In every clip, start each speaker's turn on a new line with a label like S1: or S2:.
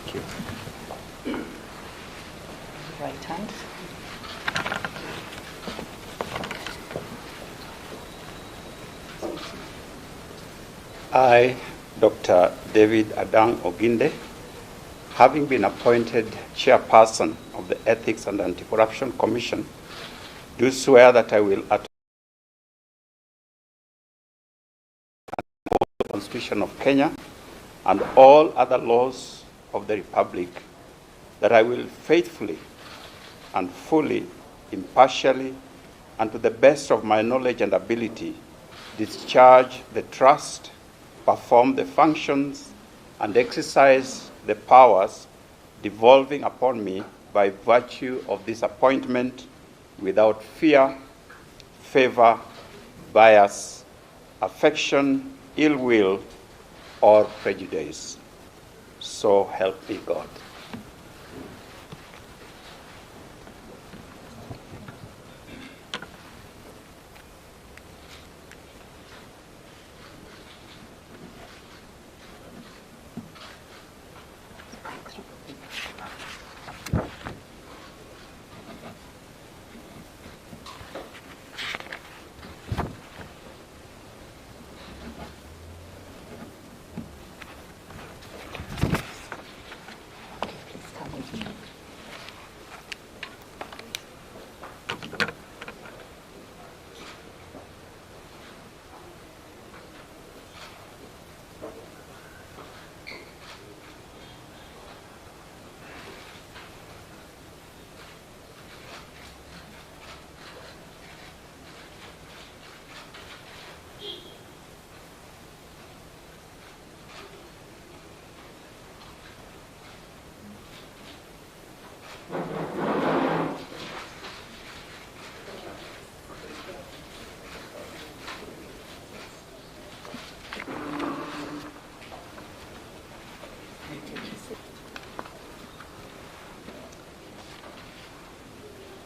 S1: Thank you.
S2: Right hand.
S1: I, Dr. David Adang Oginde, having been appointed chairperson of the Ethics and Anti-Corruption Commission, do swear that I will uphold the Constitution of Kenya and all other laws of the Republic, that I will faithfully and fully, impartially, and to the best of my knowledge and ability, discharge the trust, perform the functions, and exercise the powers devolving upon me by virtue of this appointment without fear, favor, bias, affection, ill will, or prejudice. So help me God.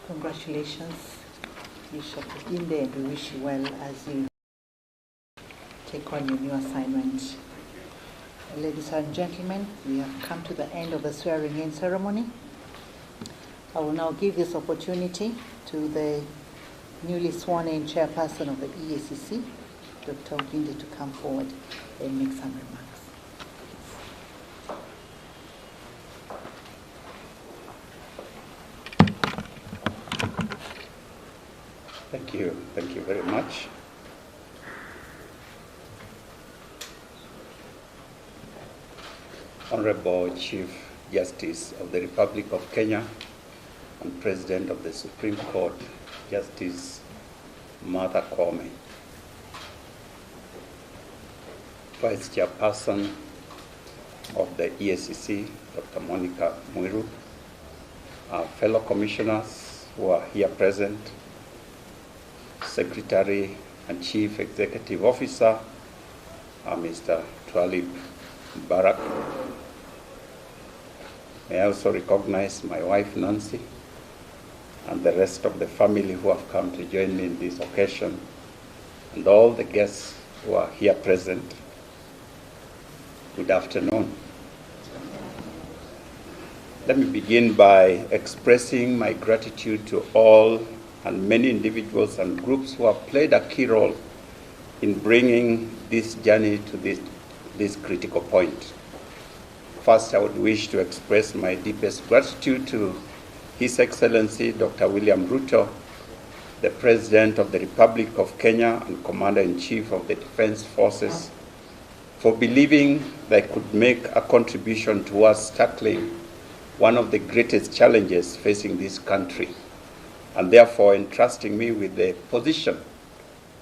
S2: Congratulations, Bishop Oginde, and we wish you well as you take on your new assignment. Ladies and gentlemen, we have come to the end of the swearing-in ceremony. I will now give this opportunity to the newly sworn-in chairperson of the EACC, Dr. Oginde, to come forward and make some remarks.
S1: Thank you very much. Honorable Chief Justice of the Republic of Kenya and President of the Supreme Court, Justice Martha Koome, Vice Chairperson of the EACC, Dr. Monica Mwiru, our fellow commissioners who are here present, Secretary and Chief Executive Officer, Mr. Twalib Barak. May I also recognize my wife, Nancy, and the rest of the family who have come to join me in this occasion, and all the guests who are here present. Good afternoon. Let me begin by expressing my gratitude to all and many individuals and groups who have played a key role in bringing this journey to this critical point. First, I would wish to express my deepest gratitude to His Excellency Dr. William Ruto, the President of the Republic of Kenya and Commander-in-Chief of the Defense Forces, for believing they could make a contribution towards tackling one of the greatest challenges facing this country, and therefore entrusting me with the position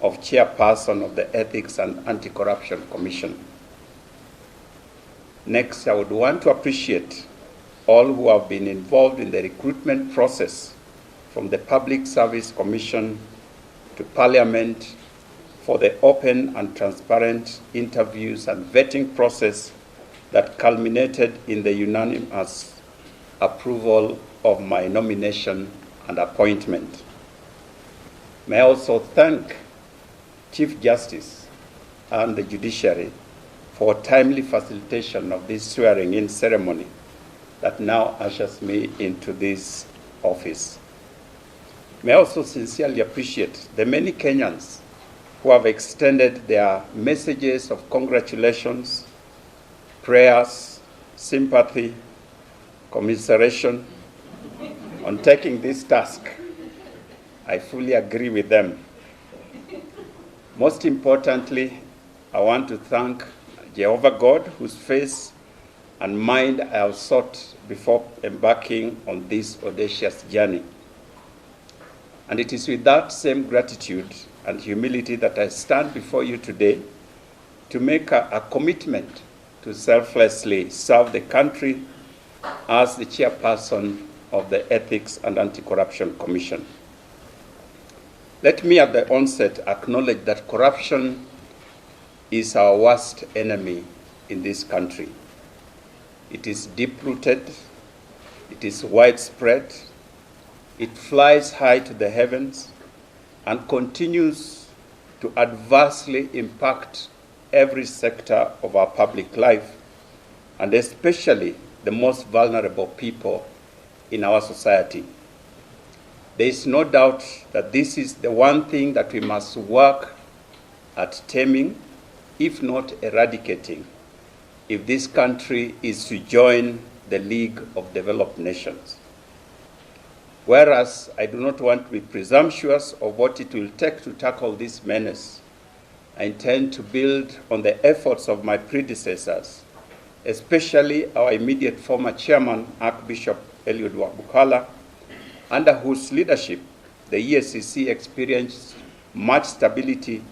S1: of chairperson of the Ethics and Anti-Corruption Commission. Next, I would want to appreciate all who have been involved in the recruitment process, from the Public Service Commission to Parliament, for the open and transparent interviews and vetting process that culminated in the unanimous approval of my nomination and appointment. May I also thank Chief Justice and the judiciary for timely facilitation of this swearing-in ceremony that now ushers me into this office. May I also sincerely appreciate the many Kenyans who have extended their messages of congratulations, prayers, sympathy, commiseration on taking this task. I fully agree with them. Most importantly, I want to thank Jehovah God, whose face and mind I have sought before embarking on this audacious journey. And it is with that same gratitude and humility that I stand before you today to make a commitment to selflessly serve the country as the chairperson of the Ethics and Anti-Corruption Commission. Let me at the onset acknowledge that corruption is our worst enemy in this country. It is deep-rooted, it is widespread, it flies high to the heavens, and continues to adversely impact every sector of our public life, and especially the most vulnerable people in our society. There is no doubt that this is the one thing that we must work at taming, if not eradicating, if this country is to join the League of Developed Nations. Whereas I do not want to be presumptuous of what it will take to tackle this menace, I intend to build on the efforts of my predecessors, especially our immediate former chairman, Archbishop Eliud Wabukala, under whose leadership the EACC experienced much stability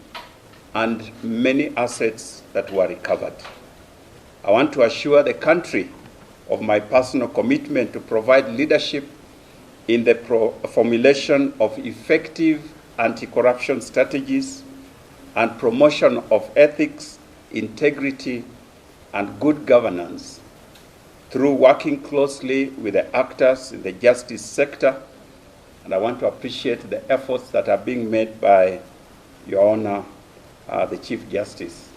S1: and many assets that were recovered. I want to assure the country of my personal commitment to provide leadership in the formulation of effective anti-corruption strategies and promotion of ethics, integrity, and good governance through working closely with the actors in the justice sector. And I want to appreciate the efforts that are being made by Your Honor, the Chief Justice.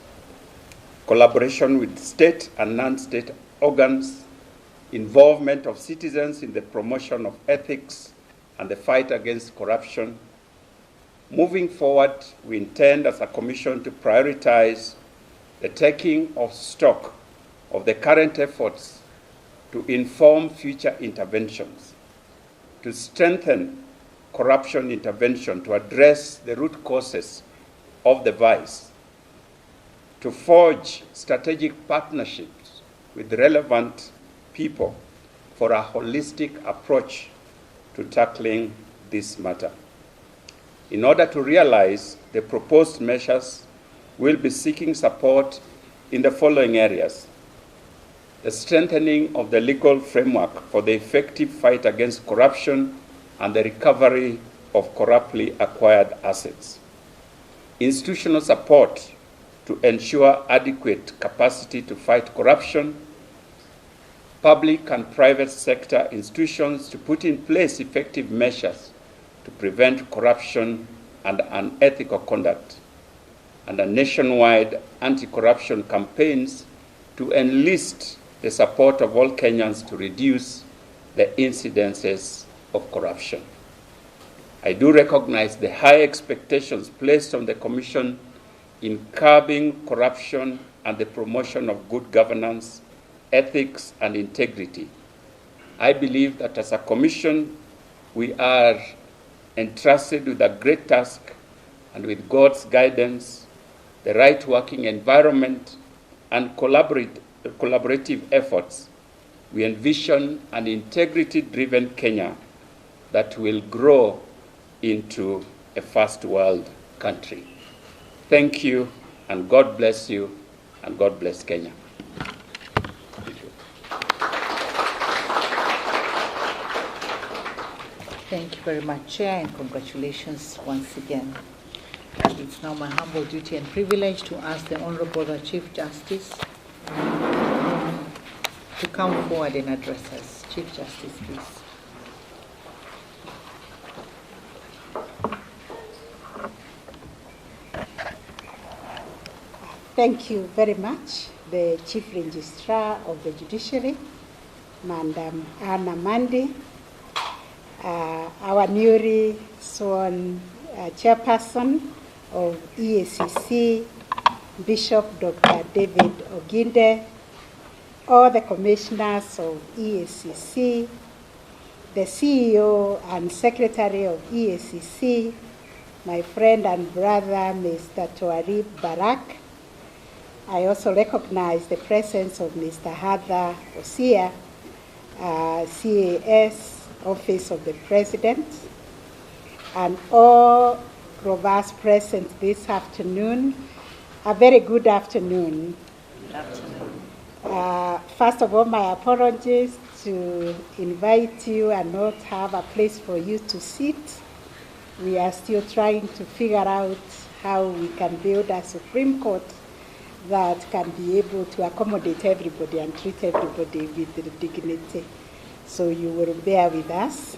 S1: Collaboration with state and non-state organs, involvement of citizens in the promotion of ethics and the fight against corruption. Moving forward, we intend as a commission to prioritize the taking of stock of the current efforts to inform future interventions, to strengthen corruption intervention to address the root causes of the vice, to forge strategic partnerships with relevant people for a holistic approach to tackling this matter. In order to realize the proposed measures, we'll be seeking support in the following areas: the strengthening of the legal framework for the effective fight against corruption and the recovery of corruptly acquired assets, institutional support to ensure adequate capacity to fight corruption, public and private sector institutions to put in place effective measures to prevent corruption and unethical conduct, and a nationwide anti-corruption campaigns to enlist the support of all Kenyans to reduce the incidences of corruption. I do recognize the high expectations placed on the Commission in curbing corruption and the promotion of good governance, ethics, and integrity. I believe that as a Commission, we are entrusted with a great task, and with God's guidance, the right working environment, and collaborative efforts, we envision an integrity-driven Kenya that will grow into a first world country. Thank you, and God bless you, and God bless Kenya.
S2: Thank you very much, Chair, and congratulations once again. It's now my humble duty and privilege to ask the Honorable Chief Justice to come forward and address us. Chief Justice, please.
S3: Thank you very much, the Chief Registrar of the Judiciary, Madam Anna Mandi, our newly sworn chairperson of EACC, Bishop Dr. David Oginde, all the commissioners of EACC, the CEO and secretary of EACC, my friend and brother, Mr. Toarib Barak. I also recognize the presence of Mr. Hadha Osia, CAS, Office of the President, and all of us present this afternoon. A very good afternoon.
S2: Good afternoon.
S3: First of all, my apologies to invite you and not have a place for you to sit. We are still trying to figure out how we can build a Supreme Court that can be able to accommodate everybody and treat everybody with dignity. So you will bear with us.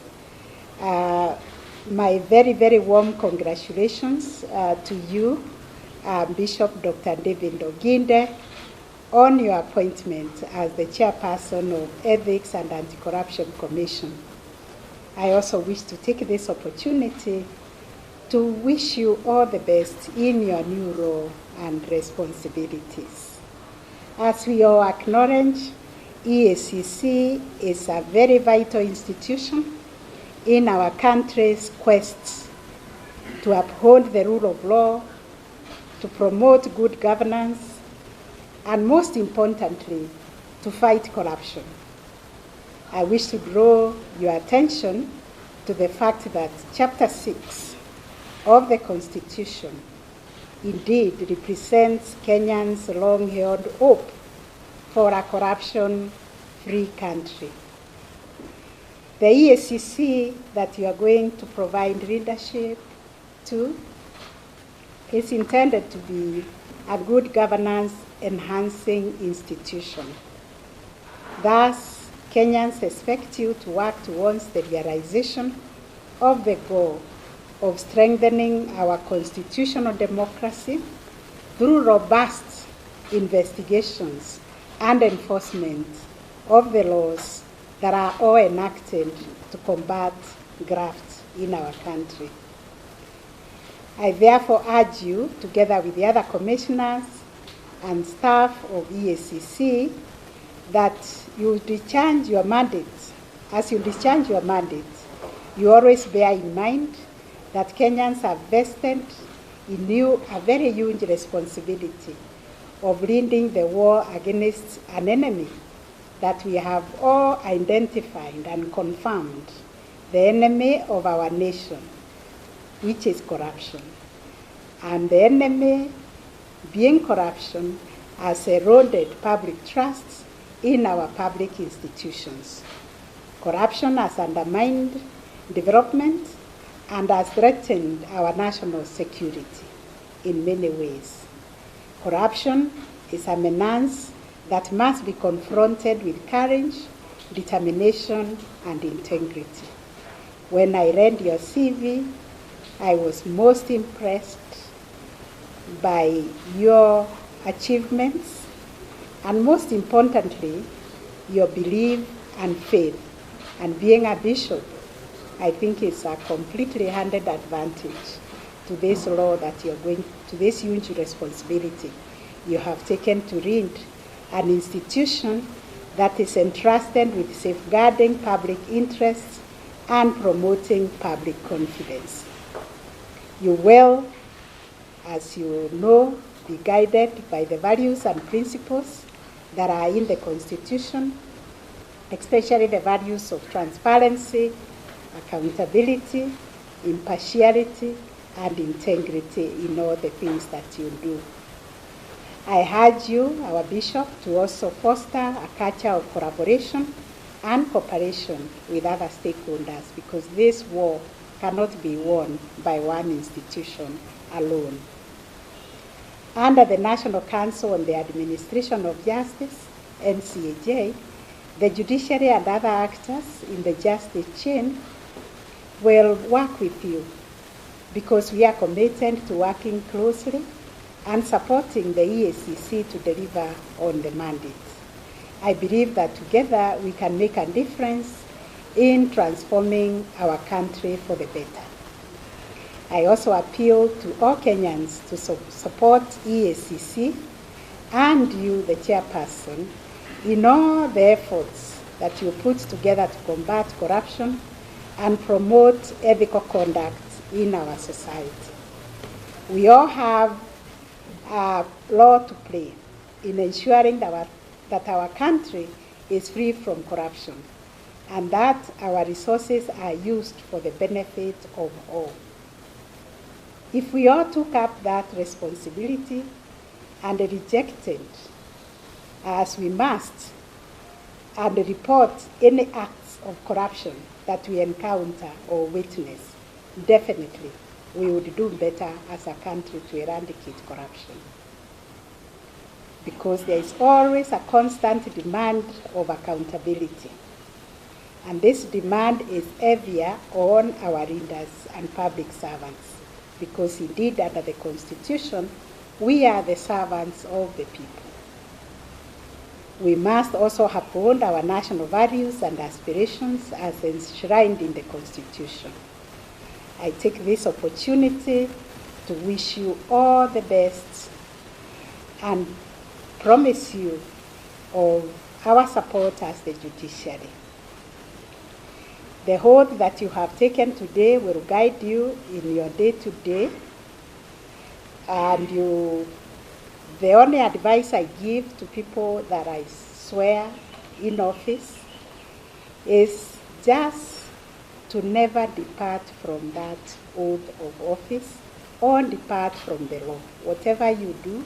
S3: My very, very warm congratulations to you, Bishop Dr. David Oginde, on your appointment as the chairperson of Ethics and Anti-Corruption Commission. I also wish to take this opportunity to wish you all the best in your new role and responsibilities. As we all acknowledge, EACC is a very vital institution in our country's quest to uphold the rule of law, to promote good governance, and most importantly, to fight corruption. I wish to draw your attention to the fact that Chapter 6 of the Constitution indeed represents Kenyans' long-held hope for a corruption-free country. The EACC that you are going to provide leadership to is intended to be a good governance enhancing institution. Thus, Kenyans expect you to work towards the realization of the goal of strengthening our constitutional democracy through robust investigations and enforcement of the laws that are all enacted to combat graft in our country. I therefore urge you, together with the other commissioners and staff of EACC, that you discharge your mandate. As you discharge your mandate, you always bear in mind that Kenyans are vested in you a very huge responsibility of leading the war against an enemy that we have all identified and confirmed, the enemy of our nation, which is corruption. And the enemy, being corruption, has eroded public trust in our public institutions. Corruption has undermined development and has threatened our national security in many ways. Corruption is a menace that must be confronted with courage, determination, and integrity. When I read your CV, I was most impressed by your achievements and, most importantly, your belief and faith. And being a bishop, I think it's a completely handed advantage to this law that you're going to, this huge responsibility you have taken to lead an institution that is entrusted with safeguarding public interests and promoting public confidence. You will, as you know, be guided by the values and principles that are in the Constitution, especially the values of transparency, accountability, impartiality, and integrity in all the things that you do. I urge you, our bishop, to also foster a culture of collaboration and cooperation with other stakeholders, because this war cannot be won by one institution alone. Under the National Council on the Administration of Justice, NCAJ, the judiciary and other actors in the justice chain will work with you, because we are committed to working closely and supporting the EACC to deliver on the mandate. I believe that together we can make a difference in transforming our country for the better. I also appeal to all Kenyans to support EACC and you, the chairperson, in all the efforts that you put together to combat corruption and promote ethical conduct in our society. We all have a role to play in ensuring that our country is free from corruption and that our resources are used for the benefit of all. If we all took up that responsibility and rejected, as we must, and report any acts of corruption that we encounter or witness, definitely we would do better as a country to eradicate corruption. Because there is always a constant demand of accountability. And this demand is heavier on our leaders and public servants. Because indeed, under the Constitution, we are the servants of the people. We must also uphold our national values and aspirations as enshrined in the Constitution. I take this opportunity to wish you all the best and promise you of our support as the judiciary. The oath that you have taken today will guide you in your day-to-day, and the only advice I give to people that I swear in office is just to never depart from that oath of office or depart from the law. Whatever you do,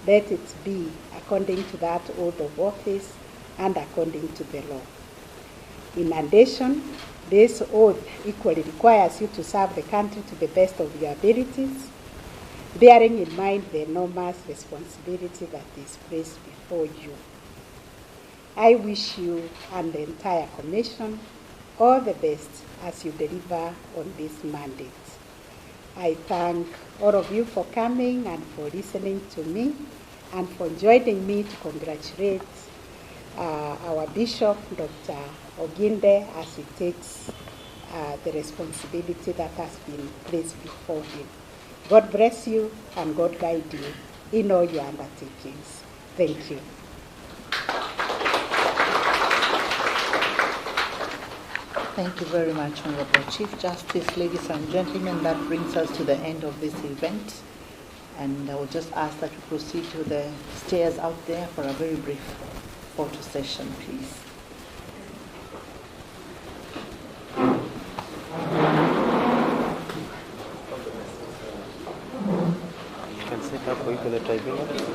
S3: let it be according to that oath of office and according to the law. In addition, this oath equally requires you to serve the country to the best of your abilities, bearing in mind the enormous responsibility that is placed before you. I wish you and the entire Commission all the best as you deliver on this mandate. I thank all of you for coming and for listening to me and for joining me to congratulate our Bishop, Dr. Oginde, as he takes the responsibility that has been placed before him. God bless you and God guide you in all your undertakings. Thank you.
S2: Thank you very much, Honorable Chief Justice. Ladies and gentlemen, that brings us to the end of this event. And I will just ask that we proceed to the stairs out there for a very brief photo session, please.
S4: You can sit up with the tribunal.